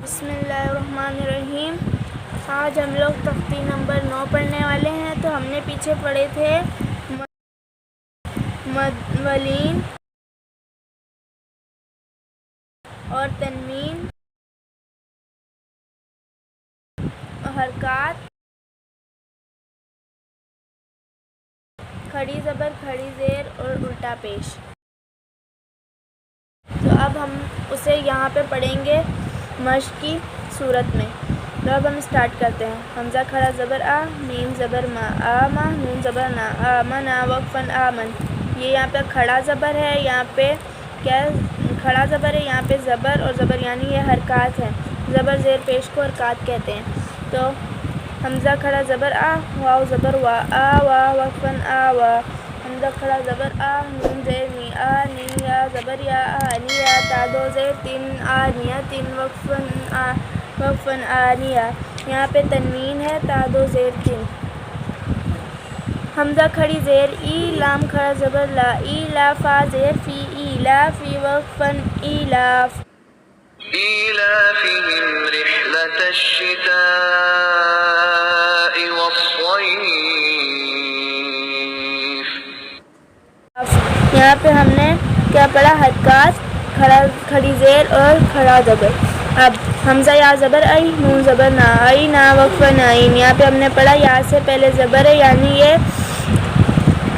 بسم اللہ الرحمن الرحیم۔ آج ہم لوگ تختی نمبر 9 پڑھنے والے ہیں۔ تو ہم نے پیچھے پڑھے تھے مد ولین اور تنوین، حرکات، کھڑی زبر، کھڑی زیر اور الٹا پیش۔ تو اب ہم اسے یہاں پہ پڑھیں گے مشق کی صورت میں۔ تو اب ہم اسٹارٹ کرتے ہیں۔ حمزہ کھڑا زبر آ، میم زبر ما، آما، نون زبر نا، آمنا، وقفاً آمن۔ یہ یہاں پہ کھڑا زبر ہے، یہاں پہ کیا کھڑا زبر ہے، یہاں پہ زبر اور زبر یعنی یہ حرکات ہیں۔ زبر زیر پیش کو حرکات کہتے ہیں۔ تو حمزہ کھڑا زبر آ، واو زبر وا، آ وا، وقفاً آ وا۔ حمزہ کھڑا زبر آ، نون زیر نی، آ نی، یا زبر یا، آنیا، تا دو زیر تن، آنیا تن، وقفاً آنیا۔ یہاں پہ تنوین ہے، تا دو زیر تن۔ حمزہ کھڑی زیر ای، لام کھڑا زبر لا، ای لا، فا زیر فی، ای لا فی، وقفاً ایلاف۔ إيلافهم رحلة الشتاء والصيف۔ یہاں پہ ہم نے کیا پڑھا؟ حرکات، کھڑی زیر اور کھڑا زبر۔ اب حمزہ یا زبر آئی، نون زبر نا، آئی نا، وقفاً آئین۔ یہاں پہ ہم نے پڑھا یا سے پہلے زبر ہے یعنی یہ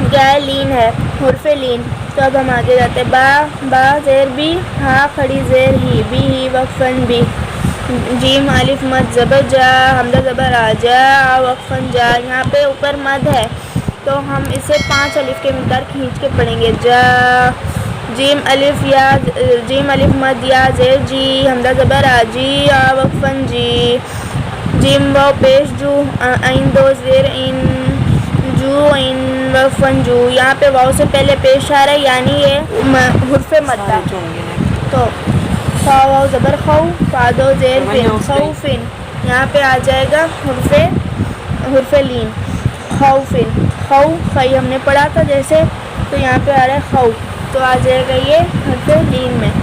کیا ہے؟ لین ہے، حرف لین۔ تو اب ہم آگے جاتے ہیں۔ با، با زیر بی، ہا کھڑی زیر ہی، بی ہی، وقفاً بی۔ جیم الف مد زبر جا، حمزہ زبر آ، جا، وقفاً جا۔ یہاں پہ اوپر مد ہے تو ہم اسے 5 الف کے مقدار کھینچ کے پڑھیں گے۔ جا، جیم الف یا، جیم الف مد یا زیر جی، حمزہ زبر آ، جی، وقفاً جی۔ جیم واو پیش جو، عین دو زیر عین، جو عین، وقفاً جو۔ یہاں پہ واو سے پہلے پیش آ رہا ہے یعنی یہ حرف مد ہے۔ تو فا واو زبر خو، فا دو زیر فن، خوفن۔ یہاں پہ آ جائے گا حرف لین، خوفن، خو خی ہم نے پڑھا تھا جیسے، تو یہاں پہ آ رہا ہے خو، تو آ جائے گا یہ حرف لین میں۔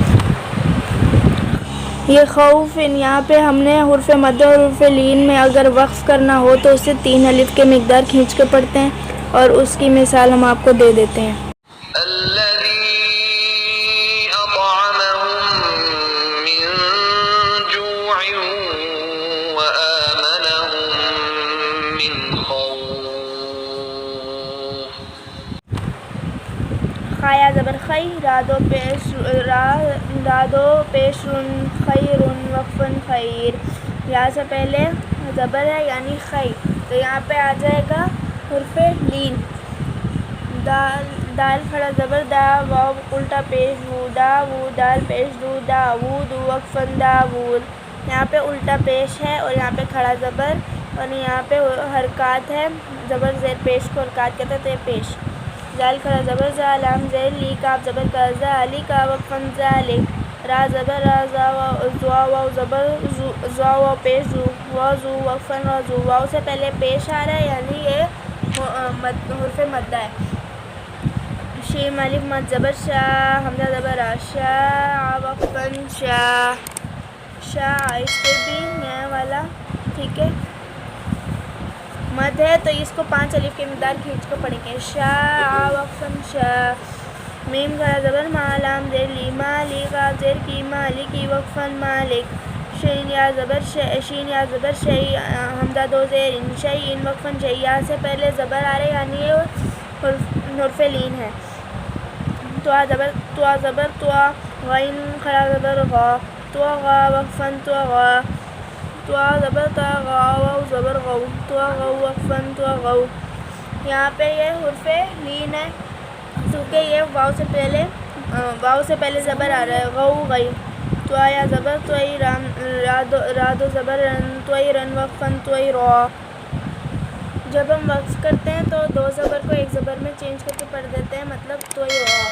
یہ خوفن یہاں پہ ہم نے حرف مد اور حرف لین میں اگر وقف کرنا ہو تو اسے 3 الف کے مقدار کھینچ کے پڑھتے ہیں، اور اس کی مثال ہم آپ کو دے دیتے ہیں۔ الذي أطعمهم من جوع وآمنهم من خوف۔ خایا زبر خی، رادو پیش رن، خیرن، وقفاً خیر۔ یا سے پہلے زبر ہے یعنی خی، تو یہاں پہ آ جائے گا حرف لین۔ دال کھڑا زبر دا، واو الٹا پیش وو، دا وو، دال پیش دو، داود، وقفاً داود۔ یہاں پہ الٹا پیش ہے اور یہاں پہ کھڑا زبر، اور یہاں پہ حرکات ہے، زبر زیر پیش کو حرکات کہتے ہیں، تو یہ پیش۔ زال کھڑا زبر زا، لام زیر لی، کاف زبر کا، ذالک، وقفاً ذالک۔ را زبر را، زوا واو زبر زوا، واو پیش زو، وضو، وقفاً وضو۔ واو سے پہلے پیش آ رہا ہے یعنی یہ حرف مد ہے۔ شیم الف مد زبر شا، حمزہ زبر آ، شا، وقفاً شا، شا۔ اس پہ بھی نیا والا ٹھیک ہے، مد ہے تو اس کو 5 الف کے مقدار کھینچ کو پڑھیں گے۔ شا، وقفاً شا۔ میم کھڑا زبر ما، لام زیر لی، مالک، کاف زیر کی، مالکی، وقفاً مالک۔ شین یا زبر شین یا زبر شی، حمزہ دو زیر ان، شیئن، وقفاً شی۔ یا سے پہلے زبر آ رہے یعنی یہ حرف لین ہے۔ توا زبر توا، غین کھڑا زبر غا، طغا، وقفاً طغا۔ توا زبر تا، غا واو زبر غو، طغوا، وقفاً طغوا۔ یہاں پہ یہ حرف لین ہے کیونکہ یہ واو سے پہلے زبر آ رہا ہے، غو غی۔ توا یا زبر توئی، رادو زبر رن، توئی رن، وقفاً توئی را۔ جب ہم وقف کرتے ہیں تو 2 زبر کو 1 زبر میں چینج کر کے پڑھ دیتے ہیں، مطلب توئی را۔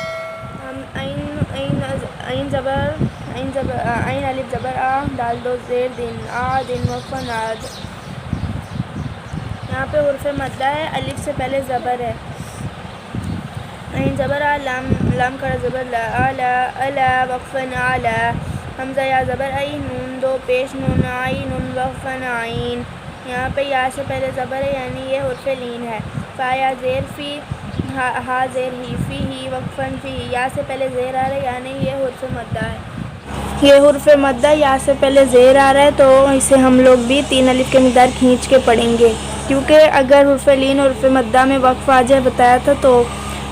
ہم عین الف زبر آ، دال دو زیر دن، آ دن، وقفاً آد۔ یہاں پہ حرف مدہ ہے، الف سے پہلے زبر ہے۔ عین زبر آ، لام کھڑا زبر لا، آلا، الا، وقفاً آلا۔ حمزہ یا زبر ای، نون دو پیش نون، عین وقفاً عین، یہاں پہ یا سے پہلے زبر ہے یعنی یہ حرف لین ہے۔ فا یا زیر فی، ہا زیر ہی، فی ہی وقفاً فی، یا سے پہلے زیر آ رہا ہے یعنی یہ حرف مدہ ہے۔ یہ حرف مدہ یا سے پہلے زیر آ رہا ہے تو اسے ہم لوگ بھی 3 الف کی مقدار کھینچ کے پڑھیں گے، کیونکہ اگر حرف لین اور حرف مدہ میں وقف آ جائے بتایا تھا تو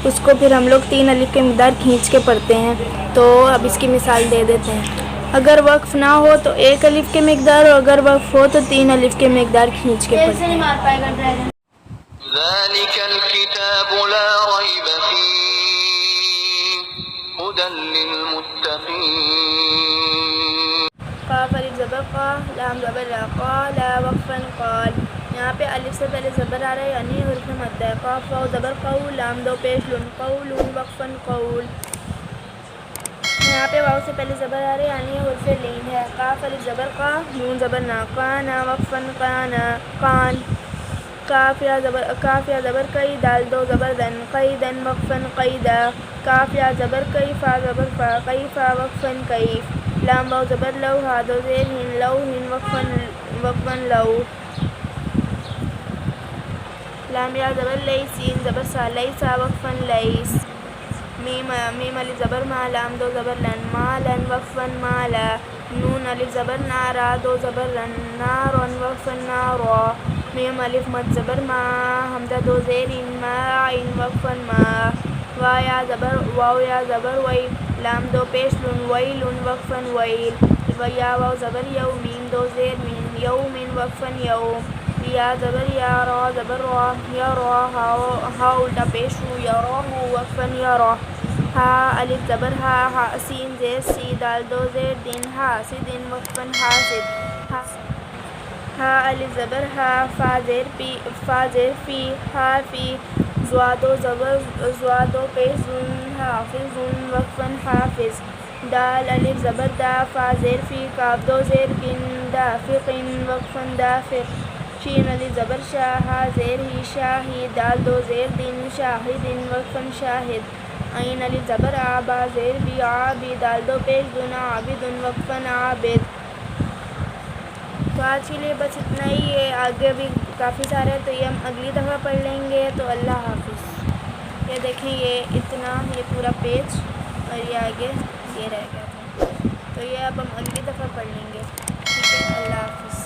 اس کو پھر ہم لوگ 3 الف کی مقدار کھینچ کے پڑھتے ہیں۔ تو اب اس کی مثال دے دیتے ہیں۔ اگر وقف نہ ہو تو 1 الف کی مقدار، اور اگر وقف ہو تو 3 الف کی مقدار کھینچ کے پڑھتے ہیں۔ ذلك الكتاب لا ريب فيه هدى للمتقين قاف الف زبر قا، لام زبر لا، قال وقفاً قال، یہاں پہ الف سے پہلے زبر آ رہا ہے یعنی حرف مدہ ہے۔ قاف واو زبر قو، لام دو پیش لن، قول وقفاً قول، یہاں پہ واو سے پہلے زبر آ رہا ہے یعنی حرف لین ہے۔ قاف الف زبر قا، نون زبر نا، قانا وقفاً قانا قان، کاف یا زبر کئی، دال دو زبر دن، قیدن وقفاً قیدا، کاف یا زبر کئی، فا زبر فا، کیفا وقفاً کیف، لام واو زبر لو، ہا دو زیر ہن، لوہن وقفاً لو، لام یا زبر لئی، سین زبر سا، لیسا وقفاً لیس، میم الف زبر ما، لام دو زبر لن، مالن وقفاً مالا، نون الف زبر نا، را دو زبر رن، نارن وقفاً نارا، میم الف مد زبر ما، حمزہ دو زیر ان، ماعن وقفاً ما، واو یا زبر وی، لام دو پیش لن، ویلن وقفاً ویل، یا واو زبر یو، میم دو زیر من، یومن وقفاً یوم، یا زبر یا، را زبر را، یرا، ہا الٹا پیش ہو، یراہ وقفاً یرا، ہا الف زبر ہا، سین زیر سی، دال دو زیر دن، حاسدن وقفاً حاسد، ہا الف زبر ہا، فا زیر فی، حافی، زوا دو پیش زن، حافظن وقفاً حافظ، دال الف زبر دا، فا زیر فی، کاف دو زیر کن، دافقن وقفاً دافق، شین الف زبر شا، ہا زیر ہی، شاہی، دال دو زیر دن، شاہدن وقفاً شاہد، عین الف زبر آ، با زیر بی، عابی، دال دو پیش دن، عابدن وقفاً عابد۔ تو آج کے لیے بس اتنا ہی ہے، آگے بھی کافی سارے ہیں تو یہ ہم اگلی دفعہ پڑھ لیں گے۔ تو اللہ حافظ۔ یہ دیکھیں یہ اتنا، یہ پورا پیج اور یہ آگے یہ رہ گیا تھا، تو یہ اب ہم اگلی دفعہ پڑھ لیں گے، ٹھیک ہے، اللہ حافظ۔